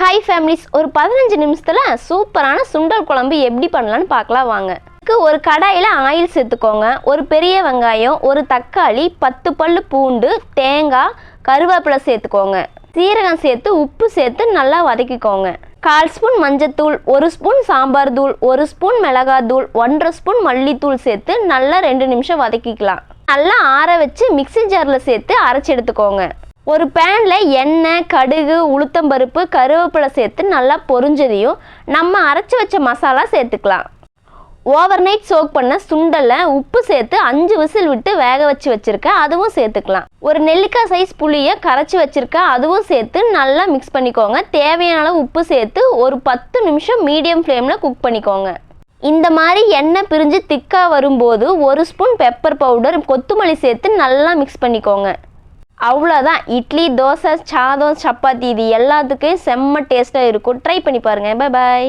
Hi families, ஒரு 15 நிமிஷத்தில் சூப்பரான சுண்டல் குழம்பு எப்படி பண்ணலான்னு பார்க்கலாம் வாங்க. ஒரு கடாயில் ஆயில் சேர்த்துக்கோங்க. ஒரு பெரிய வெங்காயம், ஒரு தக்காளி, 10 பல்லு பூண்டு, தேங்காய், கருவேப்பிலை சேர்த்துக்கோங்க. சீரகம் சேர்த்து உப்பு சேர்த்து நல்லா வதக்கிக்கோங்க. 1/4 ஸ்பூன் மஞ்சத்தூள், 1 ஸ்பூன் சாம்பார் தூள், 1 ஸ்பூன் மிளகாத்தூள், 1/2 ஸ்பூன் மல்லித்தூள் சேர்த்து நல்லா 2 நிமிஷம் வதக்கிக்கலாம். நல்லா ஆற வச்சு மிக்ஸி ஜாரில் சேர்த்து அரைச்சி எடுத்துக்கோங்க. ஒரு பேனில் எண்ணெய், கடுகு, உளுத்தம்பருப்பு, கருவேப்பிலை சேர்த்து நல்லா பொரிஞ்சதையும் நம்ம அரைச்சி வச்ச மசாலா சேர்த்துக்கலாம். ஓவர் நைட் சோக் பண்ண சுண்டலை உப்பு சேர்த்து 5 விசில் விட்டு வேக வச்சு வச்சுருக்கேன், அதுவும் சேர்த்துக்கலாம். ஒரு நெல்லிக்காய் சைஸ் புளியை கரைச்சி வச்சுருக்கேன், அதுவும் சேர்த்து நல்லா மிக்ஸ் பண்ணிக்கோங்க. தேவையான அளவு உப்பு சேர்த்து ஒரு 10 நிமிஷம் மீடியம் ஃப்ளேமில் குக் பண்ணிக்கோங்க. இந்த மாதிரி எண்ணெய் பிரிஞ்சு திக்காக வரும்போது 1 ஸ்பூன் பெப்பர் பவுடர், கொத்தமல்லி சேர்த்து நல்லா மிக்ஸ் பண்ணிக்கோங்க. அவ்வளோதான். இட்லி, தோசை, சாதம், சப்பாத்தி இது எல்லாத்துக்கும் செம்ம டேஸ்ட்டாக இருக்கும். ட்ரை பண்ணி பாருங்கள். Bye bye.